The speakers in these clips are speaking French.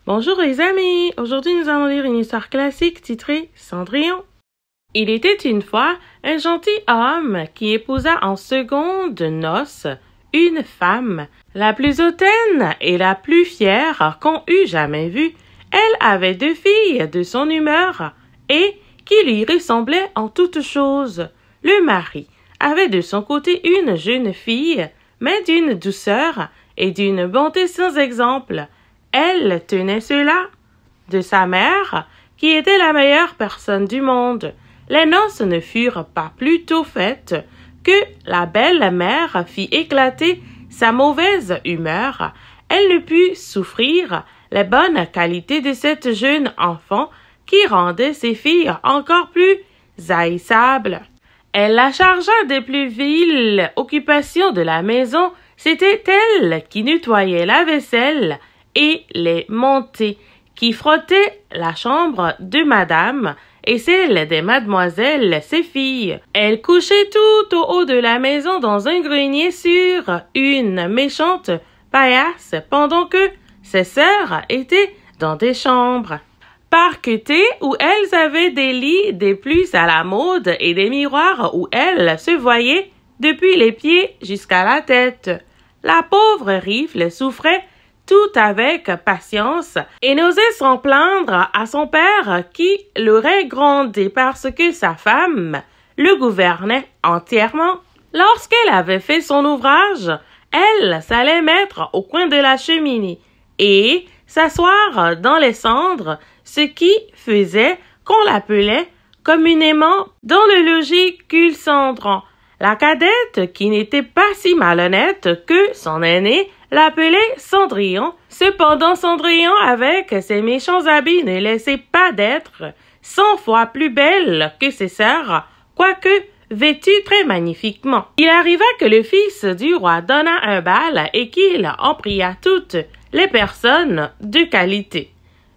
Bonjour les amis, aujourd'hui nous allons lire une histoire classique titrée Cendrillon. Il était une fois un gentil homme qui épousa en seconde noces une femme, la plus hautaine et la plus fière qu'on eût jamais vue. Elle avait 2 filles de son humeur et qui lui ressemblaient en toutes choses. Le mari avait de son côté une jeune fille, mais d'une douceur et d'une bonté sans exemple. Elle tenait cela de sa mère, qui était la meilleure personne du monde. Les noces ne furent pas plus tôt faites que la belle-mère fit éclater sa mauvaise humeur. Elle ne put souffrir les bonnes qualités de cette jeune enfant qui rendait ses filles encore plus haïssables. Elle la chargea des plus viles occupations de la maison. C'était elle qui nettoyait la vaisselle et les montées, qui frottait la chambre de madame et celle des mademoiselles, ses filles. Elle couchait tout au haut de la maison dans un grenier sur une méchante paillasse, pendant que ses sœurs étaient dans des chambres parquetées où elles avaient des lits des plus à la mode et des miroirs où elles se voyaient depuis les pieds jusqu'à la tête. La pauvre Rifle souffrait tout avec patience et n'osait s'en plaindre à son père qui l'aurait grondé parce que sa femme le gouvernait entièrement. Lorsqu'elle avait fait son ouvrage, elle s'allait mettre au coin de la cheminée et s'asseoir dans les cendres, ce qui faisait qu'on l'appelait communément dans le logis Cul-Cendron. La cadette, qui n'était pas si malhonnête que son aînée, l'appelait Cendrillon. Cependant, Cendrillon, avec ses méchants habits, ne laissait pas d'être 100 fois plus belle que ses sœurs, quoique vêtue très magnifiquement. Il arriva que le fils du roi donna un bal et qu'il en pria toutes les personnes de qualité.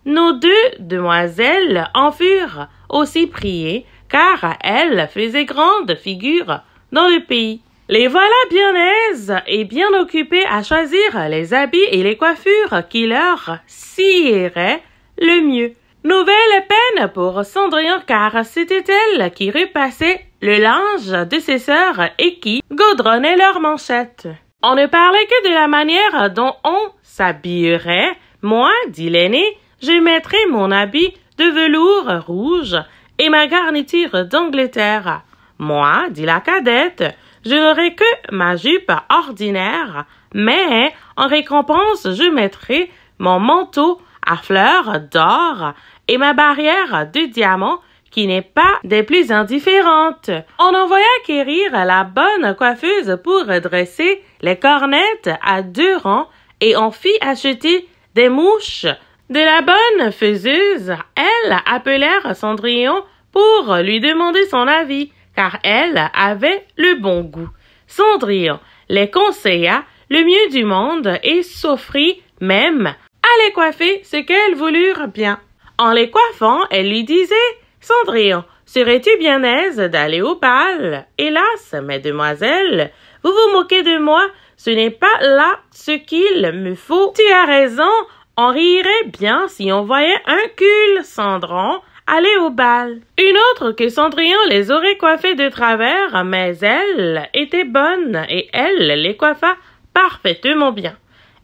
Nos 2 demoiselles en furent aussi priées, car elles faisaient grande figure dans le pays. Les voilà bien aises et bien occupées à choisir les habits et les coiffures qui leur siéraient le mieux. Nouvelle peine pour Cendrillon, car c'était elle qui repassait le linge de ses sœurs et qui gaudronnait leurs manchettes. On ne parlait que de la manière dont on s'habillerait. Moi, dit l'aîné, je mettrai mon habit de velours rouge et ma garniture d'Angleterre. Moi, dit la cadette, je n'aurai que ma jupe ordinaire, mais en récompense, je mettrai mon manteau à fleurs d'or et ma barrière de diamants qui n'est pas des plus indifférentes. On envoya quérir la bonne coiffeuse pour dresser les cornettes à 2 rangs et on fit acheter des mouches de la bonne faiseuse. Elles appelèrent Cendrillon pour lui demander son avis, car elle avait le bon goût. Cendrillon les conseilla le mieux du monde et s'offrit même à les coiffer ce qu'elles voulurent bien. En les coiffant, elle lui disait « Cendrillon, serais-tu bien aise d'aller au bal? Hélas, mesdemoiselles, vous vous moquez de moi, ce n'est pas là ce qu'il me faut. Tu as raison, on rirait bien si on voyait un Cul-Cendron aller au bal. » Une autre que Cendrillon les aurait coiffées de travers, mais elle était bonne et elle les coiffa parfaitement bien.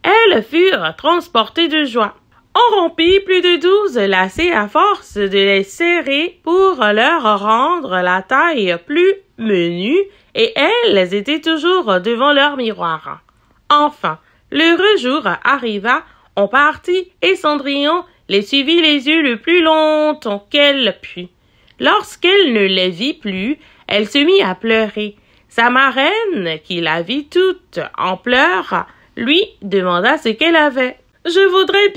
Elles furent transportées de joie. On rompit plus de 12 lacets à force de les serrer pour leur rendre la taille plus menue et elles étaient toujours devant leur miroir. Enfin, l'heureux jour arriva, on partit et Cendrillon les suivit les yeux le plus longtemps qu'elle put. Lorsqu'elle ne les vit plus, elle se mit à pleurer. Sa marraine, qui la vit toute en pleurs, lui demanda ce qu'elle avait. « Je voudrais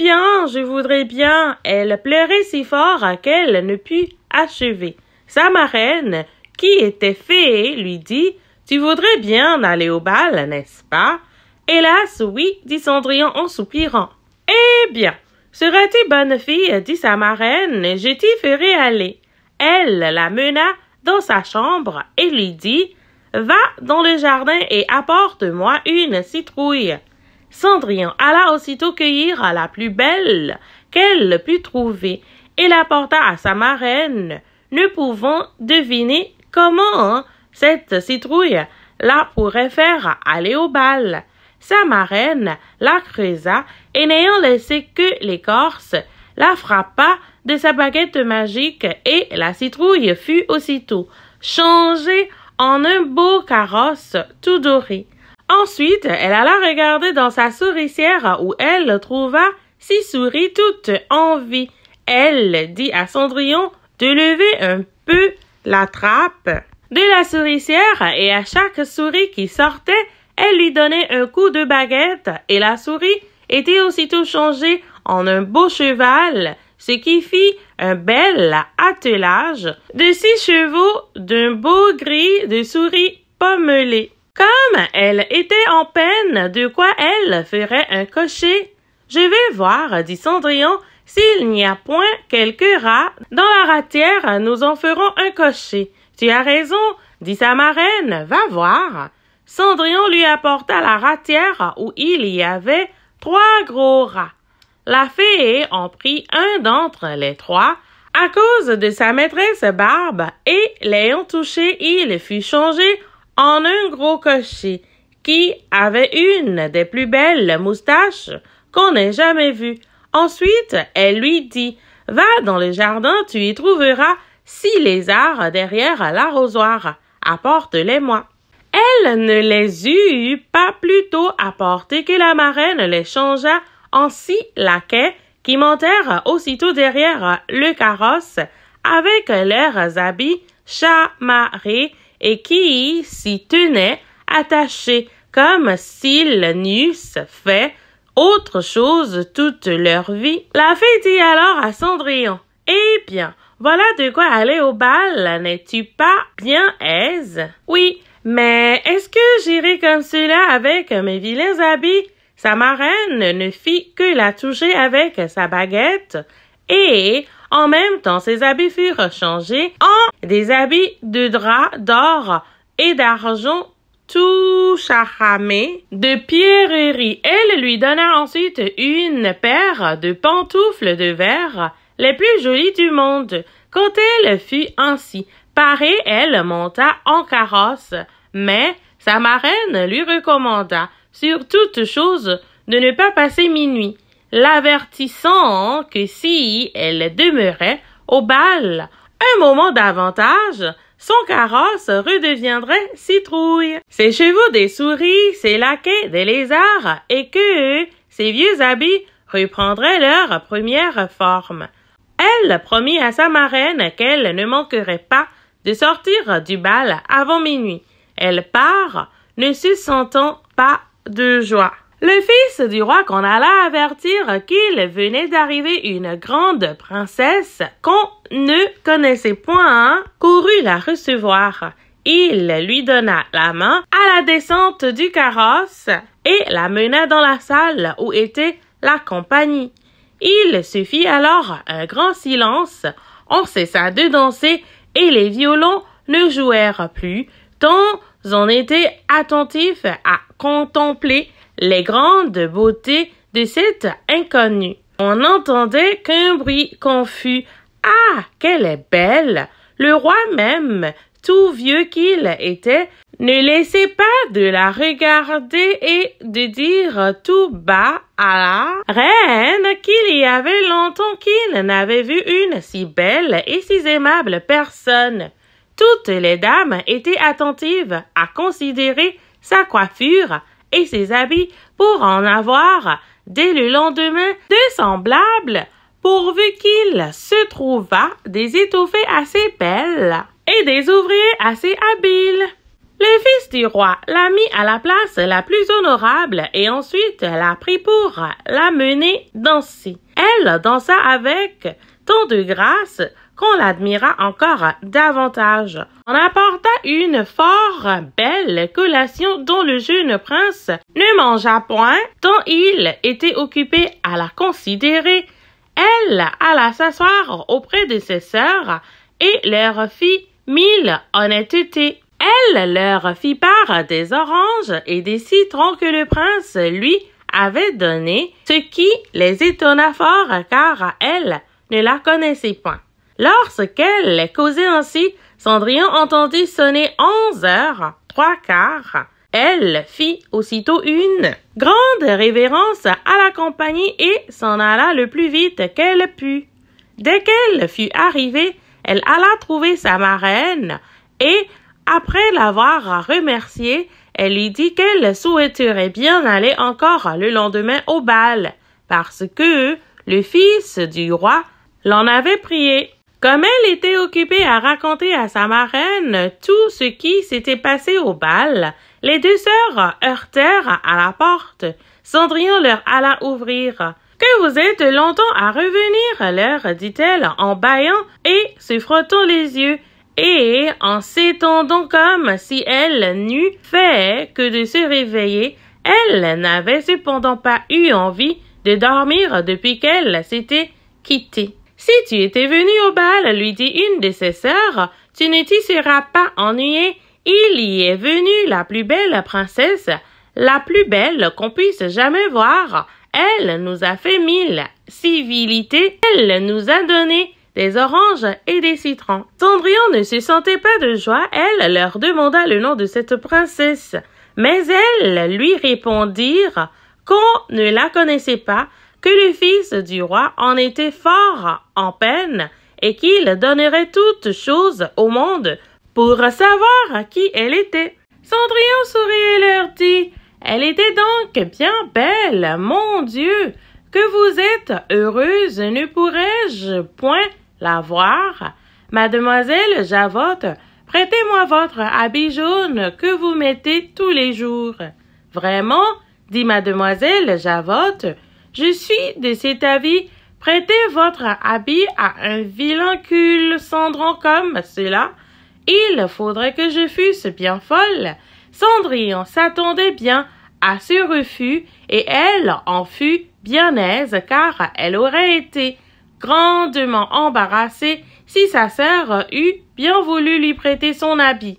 bien. » Elle pleurait si fort qu'elle ne put achever. Sa marraine, qui était fée, lui dit « Tu voudrais bien aller au bal, n'est-ce pas? » « Hélas, oui, dit Cendrillon en soupirant. « Eh bien, seras-tu bonne fille, dit sa marraine, je t'y ferai aller. » Elle la mena dans sa chambre et lui dit « Va dans le jardin et apporte-moi une citrouille. » Cendrillon alla aussitôt cueillir la plus belle qu'elle put trouver et l'apporta à sa marraine, ne pouvant deviner comment cette citrouille la pourrait faire aller au bal. Sa marraine la creusa et n'ayant laissé que l'écorce, la frappa de sa baguette magique et la citrouille fut aussitôt changée en un beau carrosse tout doré. Ensuite, elle alla regarder dans sa souricière où elle trouva 6 souris toutes en vie. Elle dit à Cendrillon de lever un peu la trappe de la souricière et à chaque souris qui sortait, elle lui donnait un coup de baguette et la souris était aussitôt changée en un beau cheval, ce qui fit un bel attelage de 6 chevaux d'un beau gris de souris pommelées. Comme elle était en peine, de quoi elle ferait un cocher? Je vais voir, dit Cendrillon, s'il n'y a point quelques rats dans la ratière, nous en ferons un cocher. Tu as raison, dit sa marraine, va voir. Cendrillon lui apporta la ratière où il y avait 3 gros rats. La fée en prit un d'entre les 3 à cause de sa maîtresse Barbe et l'ayant touché, il fut changé en un gros cocher qui avait une des plus belles moustaches qu'on ait jamais vues. Ensuite, elle lui dit, « Va dans le jardin, tu y trouveras 6 lézards derrière l'arrosoir. Apporte-les-moi. » Elle ne les eut pas plus tôt apportés que la marraine les changea en 6 laquais qui montèrent aussitôt derrière le carrosse avec leurs habits chamarrés et qui s'y tenaient attachés comme s'ils n'eussent fait autre chose toute leur vie. La fée dit alors à Cendrillon, « Eh bien, voilà de quoi aller au bal, n'es-tu pas bien aise? »« Oui, mais est-ce que j'irai comme cela avec mes vilains habits? » Sa marraine ne fit que la toucher avec sa baguette et en même temps ses habits furent changés en des habits de drap d'or et d'argent tout charramés de pierreries. Elle lui donna ensuite une paire de pantoufles de verre, les plus jolies du monde. Quand elle fut ainsi parée, elle monta en carrosse, mais sa marraine lui recommanda, sur toute chose, de ne pas passer minuit, l'avertissant que si elle demeurait au bal un moment davantage, son carrosse redeviendrait citrouille, ses chevaux des souris, ses laquais des lézards, et que ses vieux habits reprendraient leur première forme. Elle promit à sa marraine qu'elle ne manquerait pas de sortir du bal avant minuit. Elle part, ne se sentant pas de joie. Le fils du roi qu'on alla avertir qu'il venait d'arriver une grande princesse qu'on ne connaissait point, courut la recevoir. Il lui donna la main à la descente du carrosse et la mena dans la salle où était la compagnie. Il se fit alors un grand silence, on cessa de danser et les violons ne jouèrent plus, tant on était attentif à contempler les grandes beautés de cette inconnue. On n'entendait qu'un bruit confus. « Ah, qu'elle est belle !» Le roi même, tout vieux qu'il était, ne laissait pas de la regarder et de dire tout bas à la reine qu'il y avait longtemps qu'il n'avait vu une si belle et si aimable personne. Toutes les dames étaient attentives à considérer sa coiffure et ses habits pour en avoir dès le lendemain de semblables, pourvu qu'il se trouvât des étoffées assez belles et des ouvriers assez habiles. Le fils du roi la mit à la place la plus honorable et ensuite la prit pour la mener danser. Elle dansa avec tant de grâce qu'on l'admira encore davantage. On apporta une fort belle collation dont le jeune prince ne mangea point, tant il était occupé à la considérer. Elle alla s'asseoir auprès de ses sœurs et leur fit 1000 honnêtetés. Elle leur fit part des oranges et des citrons que le prince lui avait donné, ce qui les étonna fort car elles ne la connaissaient point. Lorsqu'elle causait ainsi, Cendrillon entendit sonner 11h03. Elle fit aussitôt une grande révérence à la compagnie et s'en alla le plus vite qu'elle put. Dès qu'elle fut arrivée, elle alla trouver sa marraine et, après l'avoir remerciée, elle lui dit qu'elle souhaiterait bien aller encore le lendemain au bal, parce que le fils du roi l'en avait prié. Comme elle était occupée à raconter à sa marraine tout ce qui s'était passé au bal, les deux sœurs heurtèrent à la porte. Cendrillon leur alla ouvrir. « Que vous êtes longtemps à revenir, leur dit-elle en bâillant et se frottant les yeux, et en s'étendant comme si elle n'eût fait que de se réveiller. Elle n'avait cependant pas eu envie de dormir depuis qu'elle s'était quittée. « Si tu étais venue au bal, lui dit une de ses sœurs, tu ne t'y seras pas ennuyée. Il y est venu la plus belle princesse, la plus belle qu'on puisse jamais voir. Elle nous a fait 1000 civilités. Elle nous a donné des oranges et des citrons. » Cendrillon ne se sentait pas de joie. Elle leur demanda le nom de cette princesse. Mais elles lui répondirent qu'on ne la connaissait pas, que le fils du roi en était fort en peine et qu'il donnerait toutes choses au monde pour savoir qui elle était. Cendrillon sourit et leur dit: « Elle était donc bien belle, mon Dieu, que vous êtes heureuse, ne pourrais-je point la voir? Mademoiselle Javotte, prêtez-moi votre habit jaune que vous mettez tous les jours. »« Vraiment, dit mademoiselle Javotte, je suis de cet avis. Prêtez votre habit à un vilancule cendron comme cela. Il faudrait que je fusse bien folle. » Cendrillon s'attendait bien à ce refus et elle en fut bien aise car elle aurait été grandement embarrassée si sa sœur eût bien voulu lui prêter son habit.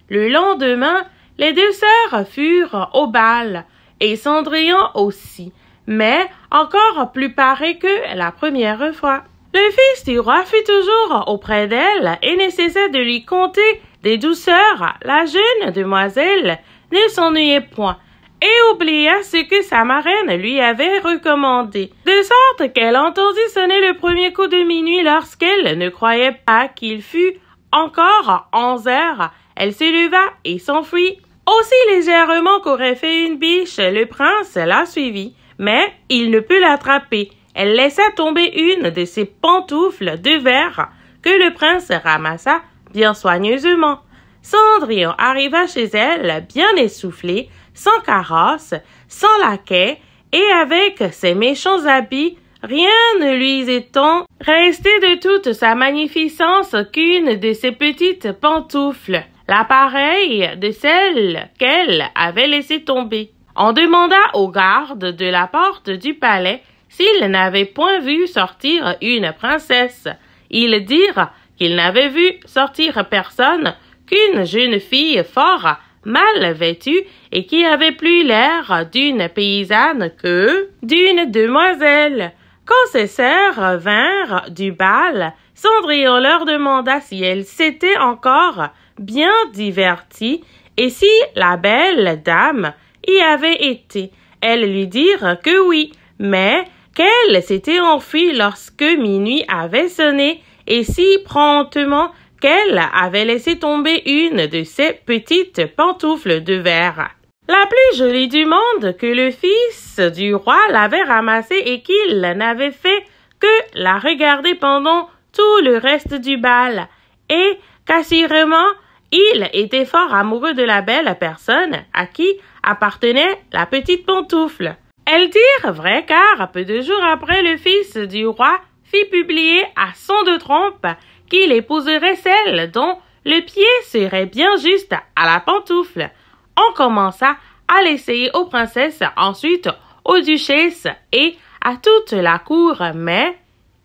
Le lendemain, les deux sœurs furent au bal et Cendrillon aussi, mais encore plus parée que la première fois. Le fils du roi fut toujours auprès d'elle et ne cessait de lui conter des douceurs. La jeune demoiselle ne s'ennuyait point et oublia ce que sa marraine lui avait recommandé, de sorte qu'elle entendit sonner le premier coup de minuit lorsqu'elle ne croyait pas qu'il fût encore 11h. Elle se leva et s'enfuit. Aussi légèrement qu'aurait fait une biche, le prince la suivit, mais il ne put l'attraper. Elle laissa tomber une de ses pantoufles de verre que le prince ramassa bien soigneusement. Cendrillon arriva chez elle bien essoufflée, sans carrosse, sans laquais et avec ses méchants habits, rien ne lui étant resté de toute sa magnificence qu'une de ses petites pantoufles, la pareille de celle qu'elle avait laissée tomber. On demanda aux gardes de la porte du palais s'ils n'avaient point vu sortir une princesse. Ils dirent qu'ils n'avaient vu sortir personne qu'une jeune fille fort mal vêtue et qui avait plus l'air d'une paysanne que d'une demoiselle. Quand ses sœurs vinrent du bal, Cendrillon leur demanda si elles s'étaient encore bien diverties et si la belle dame y avait été. Elles lui dirent que oui, mais qu'elle s'était enfuie lorsque minuit avait sonné et si promptement qu'elle avait laissé tomber une de ses petites pantoufles de verre. La plus jolie du monde, que le fils du roi l'avait ramassée et qu'il n'avait fait que la regarder pendant tout le reste du bal, et qu'assurément il était fort amoureux de la belle personne à qui appartenait la petite pantoufle. Elles dirent vrai car peu de jours après le fils du roi fit publier à son de trompe qu'il épouserait celle dont le pied serait bien juste à la pantoufle. On commença à l'essayer aux princesses, ensuite aux duchesses et à toute la cour, mais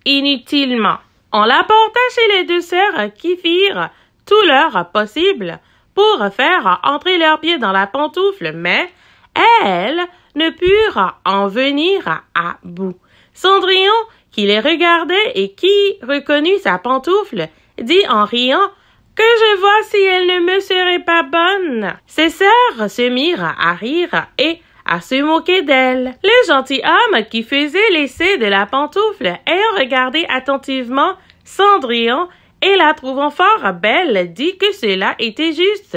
inutilement. On la porta chez les deux sœurs qui firent tout leur possible pour faire entrer leurs pieds dans la pantoufle, mais elles ne purent en venir à bout. Cendrillon, qui les regardait et qui reconnut sa pantoufle, dit en riant « Que je vois si elle ne me serait pas bonne. » Ses sœurs se mirent à rire et à se moquer d'elle. Le gentilhomme qui faisait l'essai de la pantoufle, ayant regardé attentivement Cendrillon et la trouvant fort belle, dit que cela était juste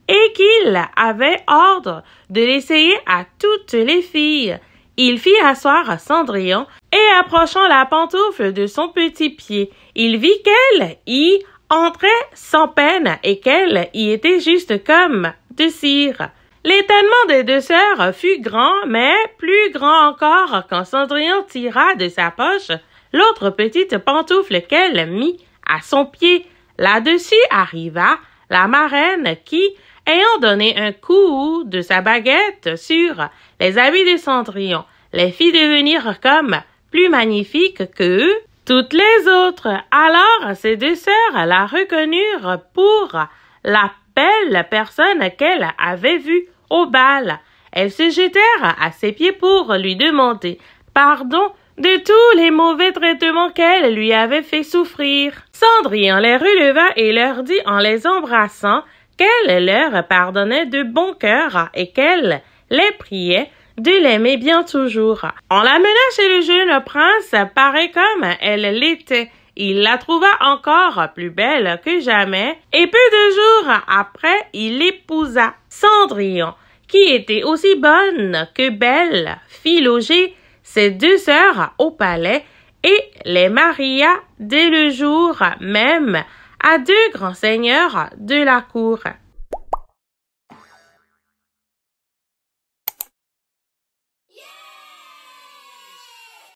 et qu'il avait ordre de l'essayer à toutes les filles. Il fit asseoir Cendrillon et approchant la pantoufle de son petit pied, il vit qu'elle y entrait sans peine et qu'elle y était juste comme de cire. L'étonnement des deux sœurs fut grand, mais plus grand encore quand Cendrillon tira de sa poche l'autre petite pantoufle qu'elle mit à son pied. Là-dessus arriva la marraine qui, ayant donné un coup de sa baguette sur les habits de Cendrillon, les fit devenir comme plus magnifiques que toutes les autres. Alors ces deux sœurs la reconnurent pour la belle personne qu'elle avait vue au bal. Elles se jetèrent à ses pieds pour lui demander pardon de tous les mauvais traitements qu'elle lui avait fait souffrir. Cendrillon les releva et leur dit en les embrassant qu'elle leur pardonnait de bon cœur et qu'elle les priait de l'aimer bien toujours. On la mena chez le jeune prince, pareil comme elle l'était. Il la trouva encore plus belle que jamais, et peu de jours après, il l'épousa. Cendrillon, qui était aussi bonne que belle, fit loger ses deux sœurs au palais et les maria dès le jour même à deux grands seigneurs de la cour.